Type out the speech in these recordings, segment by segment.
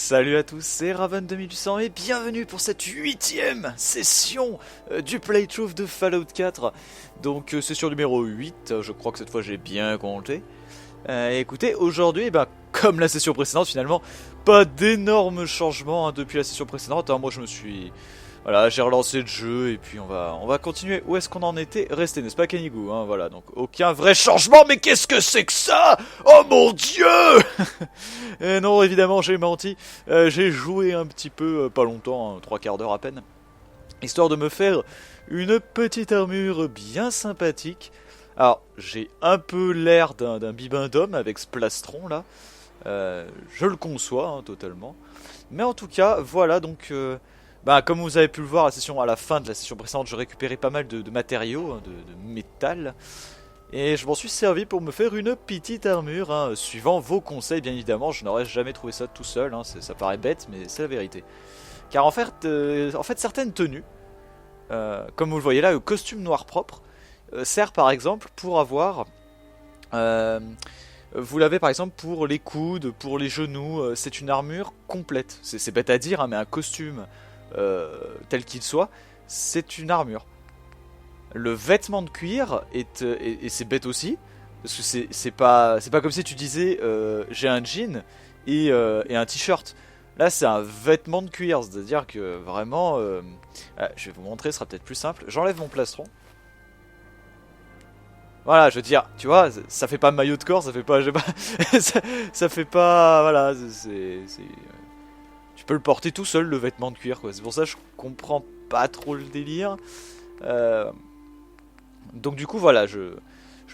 Salut à tous, c'est Raven2800 et bienvenue pour cette 8ème session du playthrough de Fallout 4. Donc session numéro 8, je crois que cette fois j'ai bien compté. Écoutez, aujourd'hui, comme la session précédente finalement, pas d'énormes changements depuis la session précédente. Moi je me suis... Voilà, j'ai relancé le jeu et puis on va continuer. Où est-ce qu'on en était resté, n'est-ce pas Kenigou, hein, voilà, donc aucun vrai changement, mais qu'est-ce que c'est que ça? Oh mon dieu. Et non, évidemment, j'ai menti. J'ai joué un petit peu, pas longtemps, hein, 3/4 d'heure à peine, histoire de me faire une petite armure bien sympathique. Alors, j'ai un peu l'air d'un bibin d'homme avec ce plastron là. Je le conçois, hein, totalement. Mais en tout cas, voilà, donc... comme vous avez pu le voir à la fin de la session précédente, je récupérais pas mal de matériaux, hein, de métal. Et je m'en suis servi pour me faire une petite armure, hein, suivant vos conseils bien évidemment. Je n'aurais jamais trouvé ça tout seul, hein, ça paraît bête mais c'est la vérité. Car en fait certaines tenues, comme vous le voyez là, le costume noir propre, sert par exemple pour avoir... vous l'avez par exemple pour les coudes, pour les genoux, c'est une armure complète. C'est bête à dire, hein, mais un costume... tel qu'il soit, c'est une armure. Le vêtement de cuir et c'est bête aussi, parce que c'est pas comme si tu disais j'ai un jean et un t-shirt. Là c'est un vêtement de cuir, c'est-à-dire que vraiment je vais vous montrer, ce sera peut-être plus simple. J'enlève mon plastron. Voilà, je veux dire, tu vois, ça fait pas maillot de corps, ça fait pas, ça fait pas, voilà, tu peux le porter tout seul, le vêtement de cuir, quoi. C'est pour ça que je comprends pas trop le délire. Donc du coup, voilà, je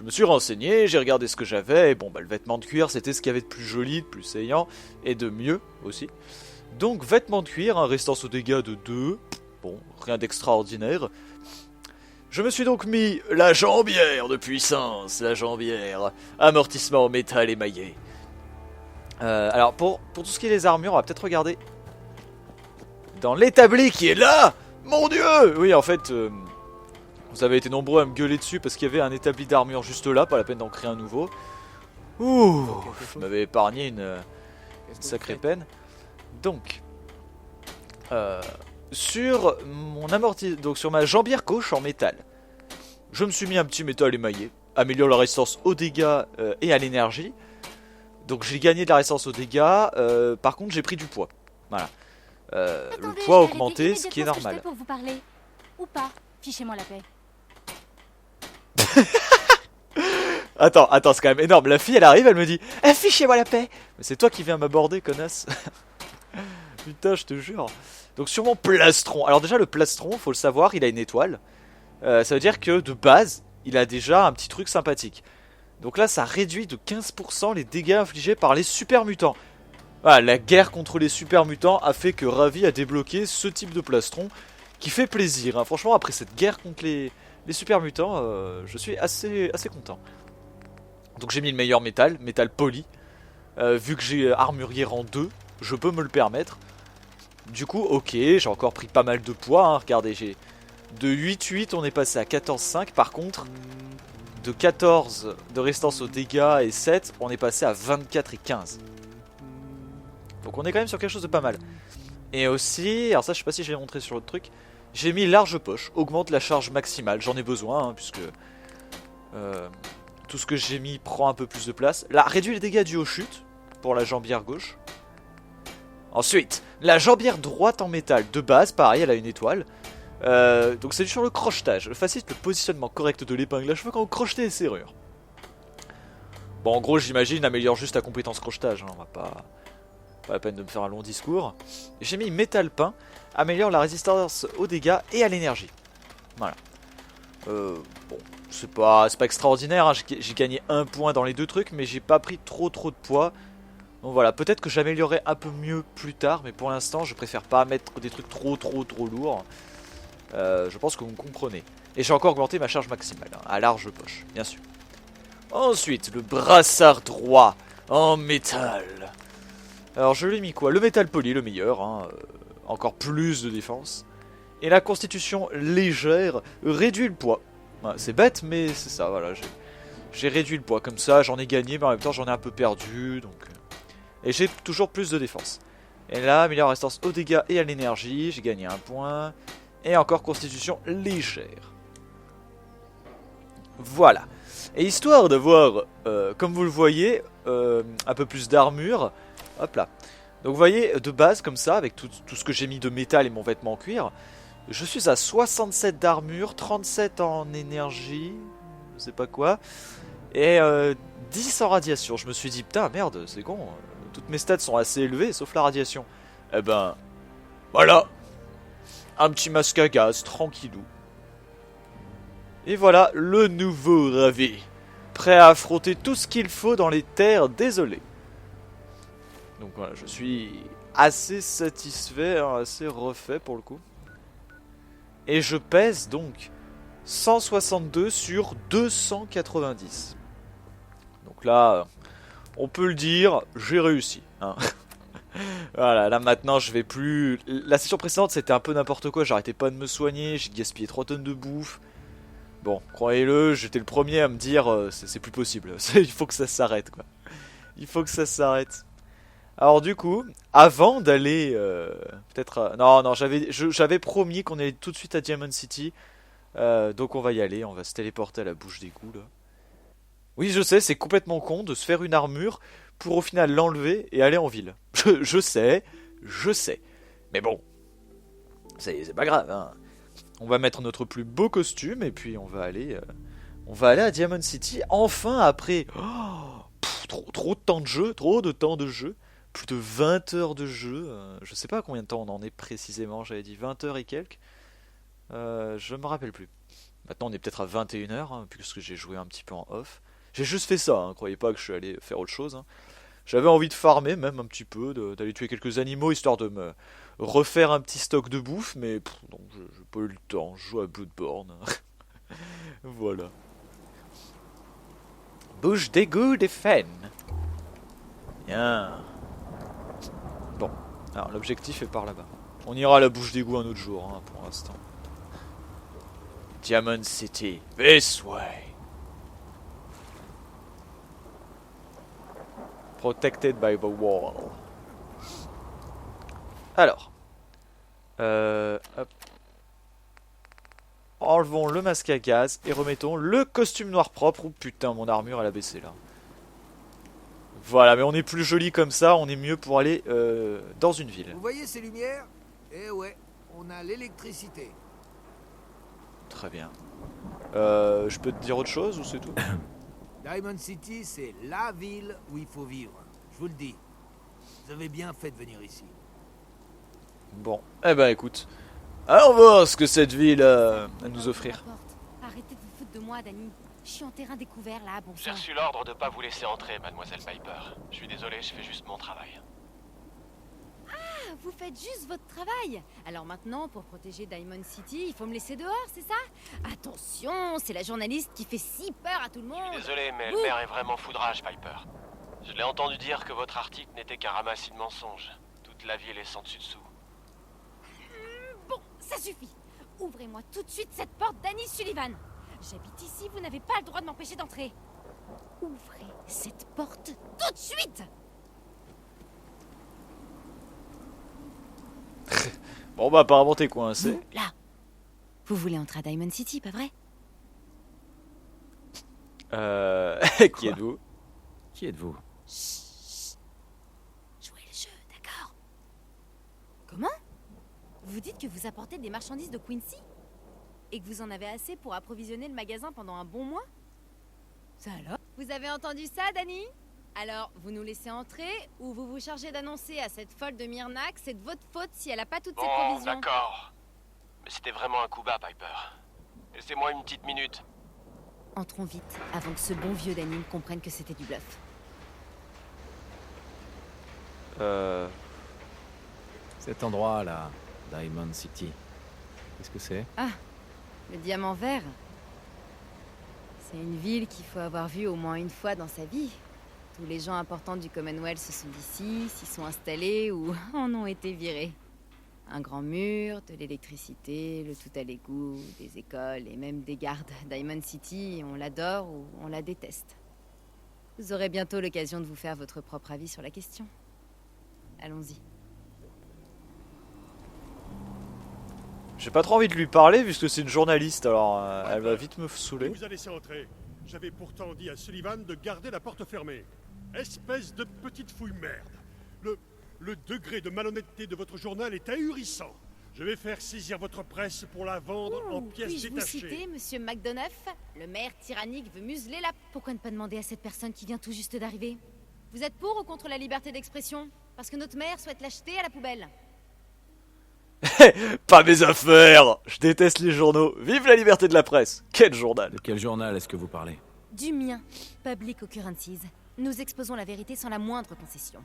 me suis renseigné, j'ai regardé ce que j'avais, et bon, le vêtement de cuir, c'était ce qu'il y avait de plus joli, de plus saillant, et de mieux aussi. Donc, vêtement de cuir, hein, résistance aux dégâts de 2, bon, rien d'extraordinaire. Je me suis donc mis la jambière de puissance, la jambière, amortissement en métal émaillé. Alors, pour tout ce qui est les armures, on va peut-être regarder dans l'établi qui est là. Mon dieu. Oui, en fait, vous avez été nombreux à me gueuler dessus parce qu'il y avait un établi d'armure juste là, pas la peine d'en créer un nouveau. Ouh, je m'avais épargné une sacrée peine. Donc, sur mon donc sur ma jambière gauche en métal, je me suis mis un petit métal émaillé, améliore la résistance aux dégâts et à l'énergie. Donc j'ai gagné de la résistance aux dégâts, par contre j'ai pris du poids. Voilà. Attendez, le poids a augmenté, ce qui est normal. Pour vous parler. Ou pas, fichez-moi la paix. Attends, c'est quand même énorme. La fille, elle arrive, elle me dit « fichez-moi la paix !» Mais c'est toi qui viens m'aborder, connasse. Putain, je te jure. Donc sur mon plastron. Alors déjà, le plastron, faut le savoir, il a une étoile. Ça veut dire que de base, il a déjà un petit truc sympathique. Donc là, ça réduit de 15% les dégâts infligés par les super mutants. Voilà, la guerre contre les super mutants a fait que Ravi a débloqué ce type de plastron qui fait plaisir, hein. Franchement, après cette guerre contre les super mutants, je suis assez content. Donc j'ai mis le meilleur métal poli. Vu que j'ai armurier rang 2, je peux me le permettre. Du coup, ok, j'ai encore pris pas mal de poids, hein. Regardez, j'ai de 8,8, on est passé à 14,5. Par contre, de 14 de résistance aux dégâts et 7, on est passé à 24 et 15. Donc on est quand même sur quelque chose de pas mal. Et aussi, alors ça je sais pas si j'ai montré sur l'autre truc, j'ai mis large poche, augmente la charge maximale, j'en ai besoin, hein, puisque tout ce que j'ai mis prend un peu plus de place. Là, réduit les dégâts dus aux chutes, pour la jambière gauche. Ensuite, la jambière droite en métal, de base, pareil, elle a une étoile. Donc c'est sur le crochetage, facilite le positionnement correct de l'épingle à cheveux quand vous crochetez les serrures. Bon, en gros, j'imagine, améliore juste la compétence crochetage, hein, on va pas la peine de me faire un long discours. J'ai mis métal peint, améliore la résistance aux dégâts et à l'énergie. Voilà. Bon, c'est pas extraordinaire, hein. J'ai gagné 1 point dans les deux trucs, mais j'ai pas pris trop de poids. Donc voilà, peut-être que j'améliorerai un peu mieux plus tard, mais pour l'instant, je préfère pas mettre des trucs trop lourds. Je pense que vous me comprenez. Et j'ai encore augmenté ma charge maximale, hein, à large poche, bien sûr. Ensuite, le brassard droit en métal. Alors je lui ai mis quoi? Le métal poli, le meilleur, hein, encore plus de défense. Et la constitution légère réduit le poids. Voilà, c'est bête, mais c'est ça, voilà. J'ai réduit le poids, comme ça j'en ai gagné, mais en même temps j'en ai un peu perdu. Donc, et j'ai toujours plus de défense. Et là, améliore résistance aux dégâts et à l'énergie. J'ai gagné un point. Et encore constitution légère. Voilà. Et histoire d'avoir, comme vous le voyez, un peu plus d'armure. Hop là. Donc vous voyez, de base, comme ça, avec tout ce que j'ai mis de métal et mon vêtement en cuir, je suis à 67 d'armure, 37 en énergie, je sais pas quoi, et 10 en radiation. Je me suis dit, putain, merde, c'est con, toutes mes stats sont assez élevées, sauf la radiation. Eh ben, voilà, un petit masque à gaz, tranquillou. Et voilà, le nouveau Ravi, prêt à affronter tout ce qu'il faut dans les terres désolées. Donc voilà, je suis assez satisfait, hein, assez refait pour le coup. Et je pèse donc 162 sur 290. Donc là, on peut le dire, j'ai réussi. Hein. Voilà, là maintenant je vais plus... La session précédente c'était un peu n'importe quoi, j'arrêtais pas de me soigner, j'ai gaspillé 3 tonnes de bouffe. Bon, croyez-le, j'étais le premier à me dire, c'est plus possible, il faut que ça s'arrête quoi. Il faut que ça s'arrête. Alors du coup, avant d'aller peut-être... Non, j'avais promis qu'on allait tout de suite à Diamond City. Donc on va y aller, on va se téléporter à la bouche d'égout là. Oui, je sais, c'est complètement con de se faire une armure pour au final l'enlever et aller en ville. Je sais, je sais. Mais bon, c'est pas grave. Hein. On va mettre notre plus beau costume et puis on va aller à Diamond City. Enfin après trop de temps de jeu, trop de temps de jeu. Plus de 20 heures de jeu. Je sais pas combien de temps on en est précisément. J'avais dit 20 heures et quelques. Je me rappelle plus. Maintenant on est peut-être à 21 heures, hein, puisque j'ai joué un petit peu en off. J'ai juste fait ça, hein, croyez pas que je suis allé faire autre chose. Hein. J'avais envie de farmer même un petit peu, d'aller tuer quelques animaux, histoire de me refaire un petit stock de bouffe, mais non, j'ai pas eu le temps, je joue à Bloodborne. Voilà. Bouche d'égout des Fennes. Bien. Bon, alors l'objectif est par là-bas. On ira à la bouche d'égout un autre jour, hein, pour l'instant. Diamond City, this way. Protected by the wall. Alors. Hop. Enlevons le masque à gaz et remettons le costume noir propre. Oh putain, mon armure elle a baissé là. Voilà, mais on est plus joli comme ça, on est mieux pour aller dans une ville. Vous voyez ces lumières? Eh ouais, on a l'électricité. Très bien. Je peux te dire autre chose ou c'est tout? Diamond City, c'est la ville où il faut vivre. Je vous le dis. Vous avez bien fait de venir ici. Bon, eh ben écoute. Allons voir ce que cette ville a à nous offrir. Arrêtez de vous foutre de moi, Danny. Je suis en terrain découvert là, bon J'ai sang. reçu l'ordre de pas vous laisser entrer, mademoiselle Piper. Je suis désolé, je fais juste mon travail. Ah, vous faites juste votre travail. Alors maintenant, pour protéger Diamond City, il faut me laisser dehors, c'est ça? Attention, c'est la journaliste qui fait si peur à tout le Je suis monde. désolé, mais le maire est vraiment foudrage, Piper. Je l'ai entendu dire que votre article n'était qu'un ramassis de mensonges. Toute la ville est sans dessus dessous. Bon, ça suffit. Ouvrez-moi tout de suite cette porte, Danny Sullivan. J'habite ici, vous n'avez pas le droit de m'empêcher d'entrer. Ouvrez cette porte tout de suite. Bon bah apparemment t'es coincé. Vous, là. Vous voulez entrer à Diamond City, pas vrai? Qui êtes-vous? Qui êtes-vous? Chut. Jouez le jeu, d'accord? Comment? Vous dites que vous apportez des marchandises de Quincy? Et que vous en avez assez pour approvisionner le magasin pendant un bon mois? Ça alors? Vous avez entendu ça, Danny? Alors, vous nous laissez entrer ou vous vous chargez d'annoncer à cette folle de Myrnac c'est de votre faute si elle a pas toutes ses Bon, provisions? d'accord. Mais c'était vraiment un coup bas, Piper. Laissez-moi une petite minute. Entrons vite, avant que ce bon vieux Danny comprenne que c'était du bluff. Cet endroit-là, Diamond City. Qu'est-ce que c'est? Ah, le diamant vert. C'est une ville qu'il faut avoir vue au moins une fois dans sa vie. Tous les gens importants du Commonwealth se sont d'ici, s'y sont installés ou en ont été virés. Un grand mur, de l'électricité, le tout à l'égout, des écoles et même des gardes. Diamond City, on l'adore ou on la déteste. Vous aurez bientôt l'occasion de vous faire votre propre avis sur la question. Allons-y. J'ai pas trop envie de lui parler puisque c'est une journaliste, alors elle va vite me saouler. Qui vous a laissé entrer? J'avais pourtant dit à Sullivan de garder la porte fermée. Espèce de petite fouille merde. Le degré de malhonnêteté de votre journal est ahurissant. Je vais faire saisir votre presse pour la vendre en pièces Puis-je vous détachées. citer, monsieur McDonough? Le maire tyrannique veut museler la... Pourquoi ne pas demander à cette personne qui vient tout juste d'arriver? Vous êtes pour ou contre la liberté d'expression? Parce que notre maire souhaite l'acheter à la poubelle. Pas mes affaires! Je déteste les journaux. Vive la liberté de la presse! Quel journal! De quel journal est-ce que vous parlez? Du mien, Public Occurrences. Nous exposons la vérité sans la moindre concession.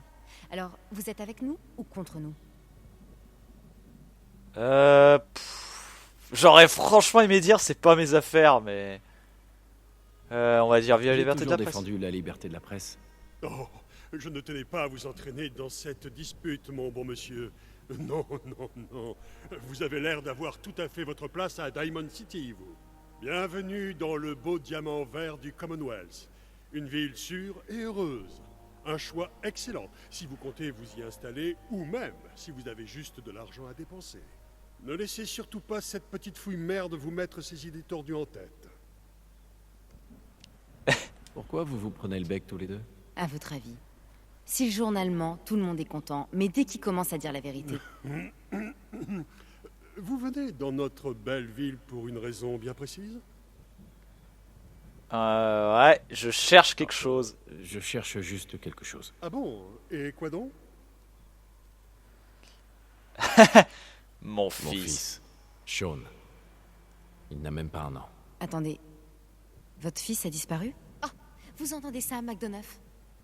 Alors, vous êtes avec nous ou contre nous? J'aurais franchement aimé dire c'est pas mes affaires, mais... on va dire vive la J'ai liberté de toujours la presse. défendu la liberté de la presse. Oh, je ne tenais pas à vous entraîner dans cette dispute, mon bon monsieur. Non, non, non. Vous avez l'air d'avoir tout à fait votre place à Diamond City, vous. Bienvenue dans le beau diamant vert du Commonwealth. Une ville sûre et heureuse. Un choix excellent si vous comptez vous y installer ou même si vous avez juste de l'argent à dépenser. Ne laissez surtout pas cette petite fouille merde vous mettre ces idées tordues en tête. Pourquoi vous vous prenez le bec tous les deux? À votre avis? Si le journal ment, tout le monde est content, mais dès qu'il commence à dire la vérité... Vous venez dans notre belle ville pour une raison bien précise? Ouais, je cherche quelque chose. Je cherche juste quelque chose. Ah bon? Et quoi donc? Mon Mon fils. fils, Sean. Il n'a même pas un an. Attendez, votre fils a disparu? Ah, vous entendez ça, McDonough?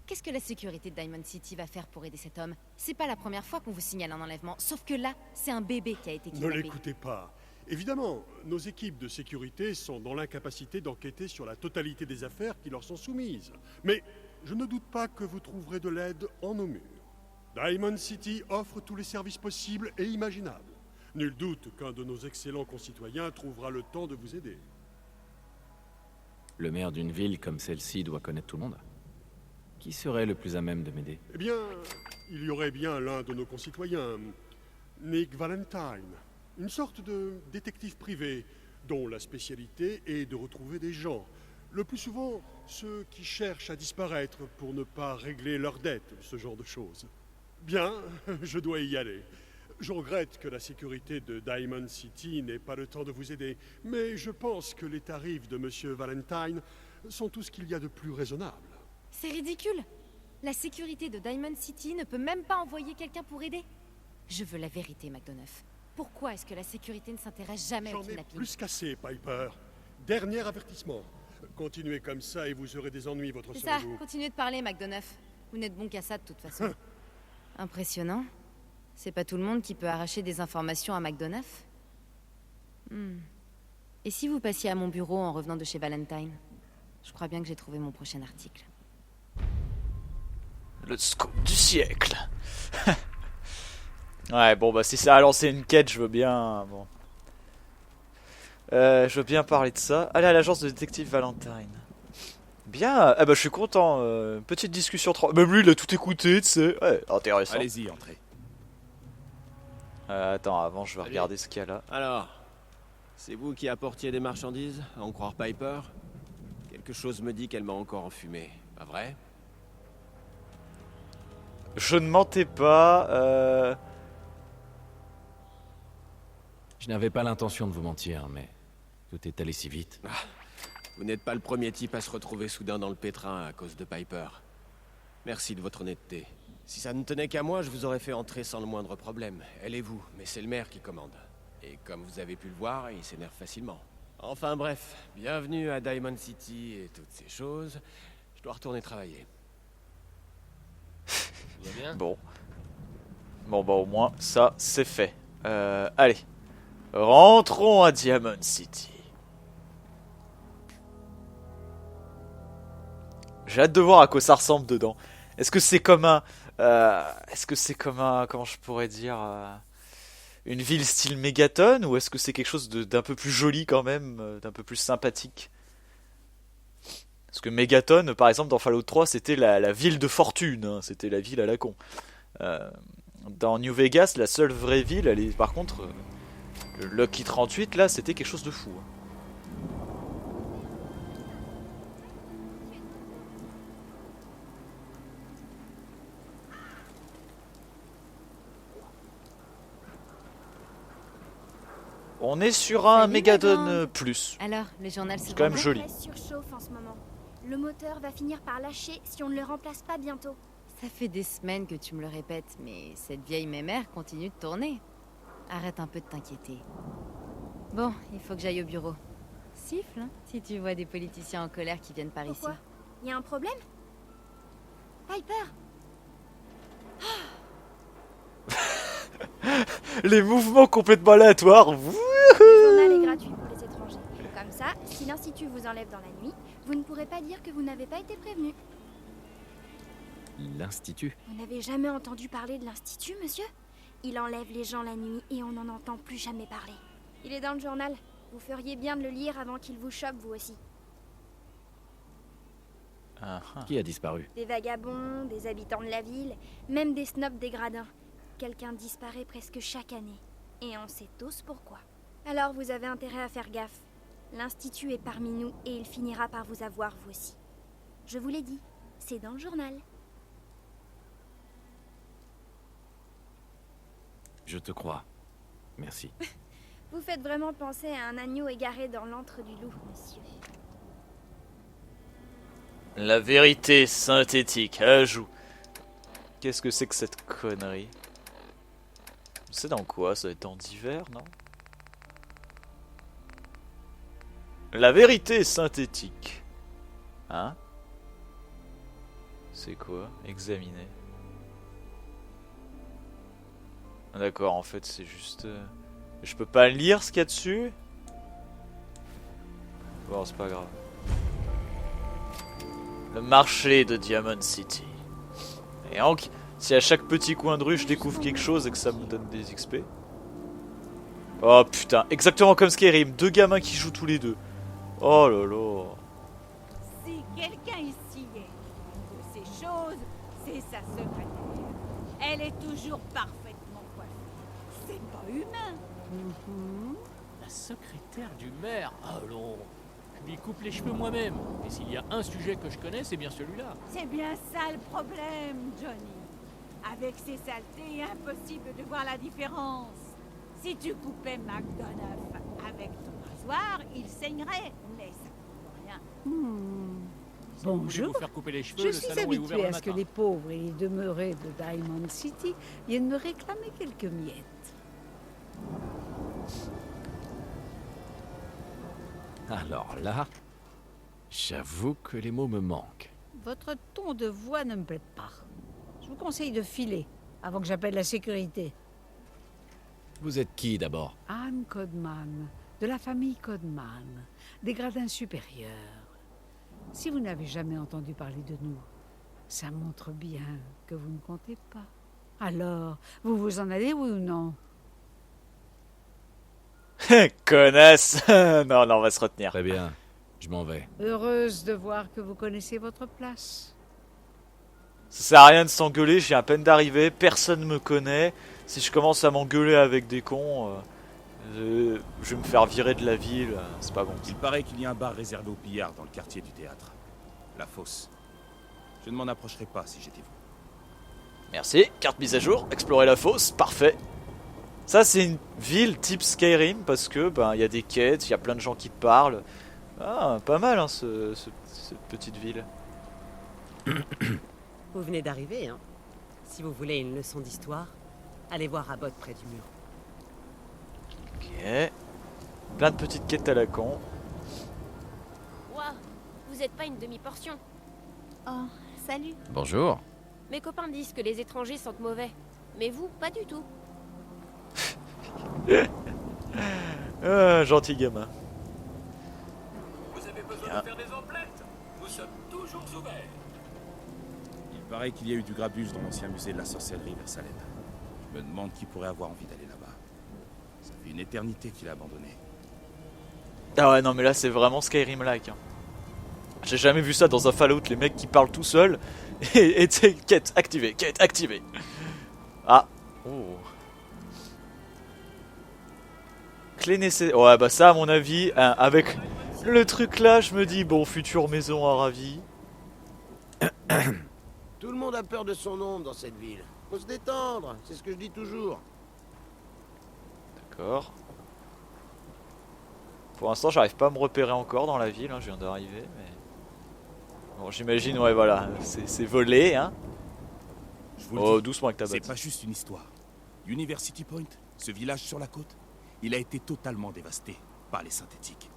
Qu'est-ce que la sécurité de Diamond City va faire pour aider cet homme? C'est pas la première fois qu'on vous signale un enlèvement, sauf que là, c'est un bébé qui a été Ne kidnappé. l'écoutez pas. Évidemment, nos équipes de sécurité sont dans l'incapacité d'enquêter sur la totalité des affaires qui leur sont soumises. Mais je ne doute pas que vous trouverez de l'aide en nos murs. Diamond City offre tous les services possibles et imaginables. Nul doute qu'un de nos excellents concitoyens trouvera le temps de vous aider. Le maire d'une ville comme celle-ci doit connaître tout le monde. Qui serait le plus à même de m'aider? Eh bien, il y aurait bien l'un de nos concitoyens, Nick Valentine, une sorte de détective privé, dont la spécialité est de retrouver des gens, le plus souvent ceux qui cherchent à disparaître pour ne pas régler leurs dettes, ce genre de choses. Bien, je dois y aller. Je regrette que la sécurité de Diamond City n'ait pas le temps de vous aider, mais je pense que les tarifs de Monsieur Valentine sont tout ce qu'il y a de plus raisonnable. C'est ridicule. La sécurité de Diamond City ne peut même pas envoyer quelqu'un pour aider. Je veux la vérité, McDonough. Pourquoi est-ce que la sécurité ne s'intéresse jamais au J'en ai kidnapping? plus qu'assez, Piper. Dernier avertissement. Continuez comme ça et vous aurez des ennuis, votre C'est ça, cerveau. continuez de parler, McDonough. Vous n'êtes bon qu'à ça de toute façon. Impressionnant. C'est pas tout le monde qui peut arracher des informations à McDonough. Et si vous passiez à mon bureau en revenant de chez Valentine? Je crois bien que j'ai trouvé mon prochain article. Le scoop du siècle. Ouais, bon, bah si ça a lancé une quête, je veux bien... Bon. Je veux bien parler de ça. Allez à l'agence de détective Valentine. Bien, ah bah je suis content. Petite discussion... Même lui, il a tout écouté, tu sais. Ouais, intéressant. Allez-y, entrez. Attends, avant, je vais Salut. regarder ce qu'il y a là. Alors, c'est vous qui apportiez des marchandises, à en croire Piper? Quelque chose me dit qu'elle m'a encore enfumé, pas vrai? Je ne mentais pas. Je n'avais pas l'intention de vous mentir, mais tout est allé si vite. Vous n'êtes pas le premier type à se retrouver soudain dans le pétrin à cause de Piper. Merci de votre honnêteté. Si ça ne tenait qu'à moi, je vous aurais fait entrer sans le moindre problème. Elle et vous, mais c'est le maire qui commande. Et comme vous avez pu le voir, il s'énerve facilement. Enfin bref, bienvenue à Diamond City et toutes ces choses. Je dois retourner travailler. Tout va bien? Bon. Bon, bah au moins, ça, c'est fait. Allez. Rentrons à Diamond City. J'ai hâte de voir à quoi ça ressemble dedans. Est-ce que c'est comme un... Comment je pourrais dire... une ville style Megaton, ou est-ce que c'est quelque chose d'un peu plus joli quand même, d'un peu plus sympathique? Parce que Megaton, par exemple, dans Fallout 3, c'était la ville de fortune, hein, c'était la ville à la con. Dans New Vegas, la seule vraie ville, elle est par contre Le Lucky 38 là, c'était quelque chose de fou. Hein. On est sur un Salut, Megadon madame. plus. Alors, le journal se C'est quand même vend bien joli. La presse surchauffe en ce moment. Le moteur va finir par lâcher si on ne le remplace pas bientôt. Ça fait des semaines que tu me le répètes, mais cette vieille mémère continue de tourner. Arrête un peu de t'inquiéter. Bon, il faut que j'aille au bureau. Siffle, hein, si tu vois des politiciens en colère qui viennent par Pourquoi? ici. Y a un problème? Piper! Les mouvements complètement aléatoires. Le journal est gratuit pour les étrangers. Comme ça, si l'Institut vous enlève dans la nuit, vous ne pourrez pas dire que vous n'avez pas été prévenu. L'Institut? Vous n'avez jamais entendu parler de l'Institut, monsieur? Il enlève les gens la nuit et on n'en entend plus jamais parler. Il est dans le journal. Vous feriez bien de le lire avant qu'il vous chope, vous aussi. Ah, ah. Qui a disparu? Des vagabonds, des habitants de la ville, même des snobs dégradants. Quelqu'un disparaît presque chaque année. Et on sait tous pourquoi. Alors vous avez intérêt à faire gaffe. L'Institut est parmi nous et il finira par vous avoir vous aussi. Je vous l'ai dit, c'est dans le journal. Je te crois. Merci. Vous faites vraiment penser à un agneau égaré dans l'antre du loup, monsieur. La vérité synthétique, ajout. Qu'est-ce que c'est que cette connerie? C'est dans quoi? Ça va être dans divers, non? La vérité synthétique. Hein? C'est quoi? Examiner. Ah, d'accord, en fait c'est juste... Je peux pas lire ce qu'il y a dessus? Bon, c'est pas grave. Le marché de Diamond City. Et donc, si à chaque petit coin de rue je découvre quelque chose et que ça me donne des XP. Oh putain, exactement comme Skyrim, deux gamins qui jouent tous les deux. Oh là là. Si quelqu'un ici est de ces choses, c'est sa secrétaire. Elle est toujours parfaitement coiffée. C'est pas humain. La secrétaire du maire? Allons, je lui coupe les cheveux moi-même. Et s'il y a un sujet que je connais, c'est bien celui-là. C'est bien ça le problème, Johnny. Avec ces saletés, impossible de voir la différence. Si tu coupais McDonough avec ton rasoir, il saignerait, mais ça ne rien. Si vous voulez Bonjour. vous faire couper les cheveux, Je le suis salon est ouvert habituée le à ce que matin. les pauvres et les demeurés de Diamond City viennent me réclamer quelques miettes. Alors là, j'avoue que les mots me manquent. Votre ton de voix ne me plaît pas. Je vous conseille de filer avant que j'appelle la sécurité. Vous êtes qui d'abord? Anne Codman, de la famille Codman, des gradins supérieurs. Si vous n'avez jamais entendu parler de nous, ça montre bien que vous ne comptez pas. Alors, vous vous en allez, oui ou non? Connasse. Non, non, on va se retenir. Très bien, je m'en vais. Heureuse de voir que vous connaissez votre place. Ça sert à rien de s'engueuler, je viens à peine d'arriver, personne me connaît. Si je commence à m'engueuler avec des cons, je vais me faire virer de la ville, c'est pas bon. Il paraît qu'il y a un bar réservé aux pillards dans le quartier du théâtre. La Fosse. Je ne m'en approcherai pas si j'étais vous. Merci, carte mise à jour, explorer la fosse, parfait. Ça c'est une ville type Skyrim parce que ben il y a des quêtes, il y a plein de gens qui parlent. Ah, pas mal hein, cette petite ville. Vous venez d'arriver, hein? Si vous voulez une leçon d'histoire, allez voir Abbott près du mur. Ok. Plein de petites quêtes à la con. Ouah, vous êtes pas une demi-portion. Oh, salut. Bonjour. Mes copains disent que les étrangers sentent mauvais. Mais vous, pas du tout. Ah, gentil gamin. Vous avez besoin de faire des emplettes? Nous sommes toujours ouverts. Il paraît qu'il y a eu du grabuge dans l'ancien musée de la sorcellerie vers Salem. Je me demande qui pourrait avoir envie d'aller là-bas. Ça fait une éternité qu'il a abandonné. Ah ouais, non mais là c'est vraiment Skyrim-like. Hein. J'ai jamais vu ça dans un Fallout, les mecs qui parlent tout seuls. Et tu sais, quête activée, quête activée. Ah. Oh. clés nécessaires. Ouais, bah ça, à mon avis, hein, avec le truc là, je me dis, bon, future maison à Ravi. Tout le monde a peur de son ombre dans cette ville. Faut se détendre, c'est ce que je dis toujours. D'accord. Pour l'instant, j'arrive pas à me repérer encore dans la ville, hein, je viens d'arriver, mais... Bon, j'imagine, ouais, voilà, c'est volé, hein. Je vous le Oh, dis, doucement avec ta c'est batte. pas juste une histoire. University Point, ce village sur la côte, il a été totalement dévasté par les synthétiques.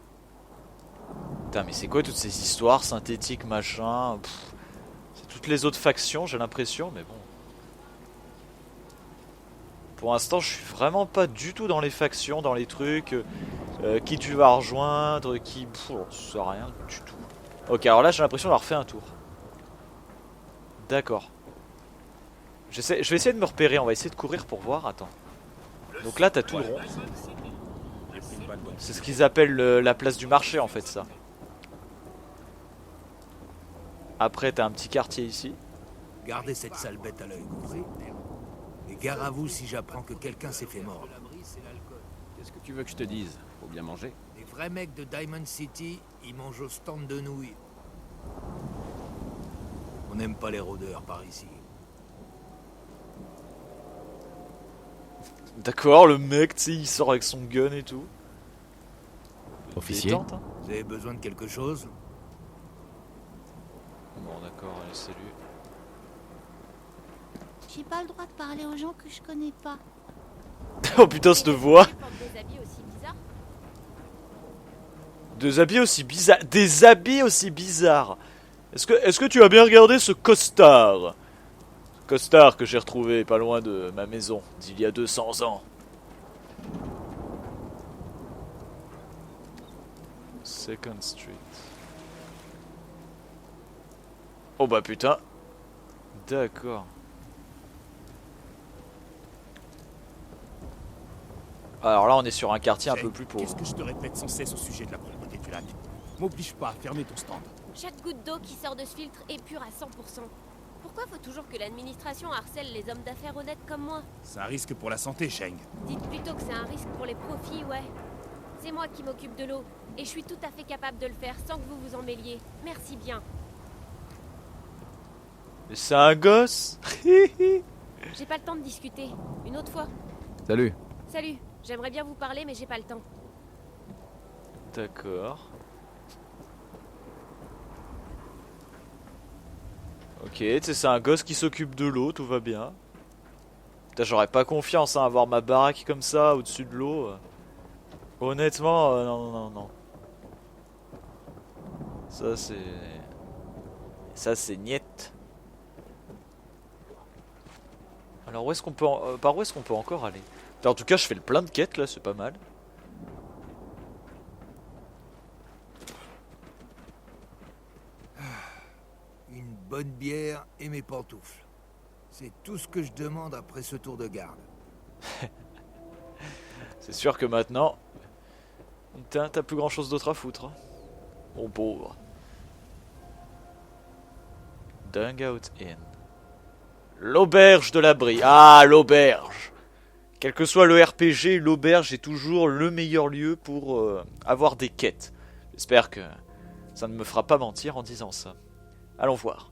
Putain, mais c'est quoi toutes ces histoires synthétiques, machin? Pff, c'est toutes les autres factions, j'ai l'impression, mais bon. Pour l'instant, je suis vraiment pas du tout dans les factions, dans les trucs. Qui tu vas rejoindre, qui... Pff, je sais rien du tout. Ok, alors là, j'ai l'impression d'avoir fait un tour. D'accord. Je vais essayer de me repérer, on va essayer de courir pour voir, attends. Donc là, t'as tout le rond. C'est ce qu'ils appellent la place du marché, en fait, ça. Après, t'as un petit quartier ici. Gardez cette sale bête à l'œil, compris? Et gare à vous si j'apprends que quelqu'un s'est fait mordre. Qu'est-ce que tu veux que je te dise? Faut bien manger. Les vrais mecs de Diamond City, ils mangent au stand de nouilles. On n'aime pas les rôdeurs par ici. D'accord, le mec, tu sais, il sort avec son gun et tout. Officier. Détente, hein. Vous avez besoin de quelque chose? Bon, d'accord, allez, salut. J'ai pas le droit de parler aux gens que je connais pas. Oh putain, cette voix. Des habits aussi bizarres. Des habits aussi bizarres. Des habits aussi bizarres. Est-ce que tu as bien regardé ce costard? Ce costard que j'ai retrouvé pas loin de ma maison d'il y a 200 ans. Second Street. Oh bah putain. D'accord. Alors là, on est sur un quartier un peu plus pauvre. Qu'est-ce que je te répète sans cesse au sujet de la propreté du lac? M'oblige pas à fermer ton stand. Chaque goutte d'eau qui sort de ce filtre est pure à 100%. Pourquoi faut toujours que l'administration harcèle les hommes d'affaires honnêtes comme moi? C'est un risque pour la santé, Sheng. Dites plutôt que c'est un risque pour les profits, ouais. C'est moi qui m'occupe de l'eau, et je suis tout à fait capable de le faire sans que vous vous en mêliez. Merci bien. Mais c'est un gosse. J'ai pas le temps de discuter. Une autre fois. Salut. Salut. J'aimerais bien vous parler, mais j'ai pas le temps. D'accord. Ok, tu sais, c'est un gosse qui s'occupe de l'eau, tout va bien. Putain, j'aurais pas confiance à avoir ma baraque comme ça, au-dessus de l'eau. Honnêtement, non. Ça, c'est... Ça, c'est niet. Alors, où est-ce qu'on peut... Par où est-ce qu'on peut encore aller? En tout cas, je fais le plein de quêtes, là, c'est pas mal. Une bonne bière et mes pantoufles. C'est tout ce que je demande après ce tour de garde. C'est sûr que maintenant... Putain, t'as plus grand chose d'autre à foutre. Hein. Mon pauvre. Dungout Inn. L'auberge de l'abri. Ah, l'auberge. Quel que soit le RPG, l'auberge est toujours le meilleur lieu pour avoir des quêtes. J'espère que ça ne me fera pas mentir en disant ça. Allons voir.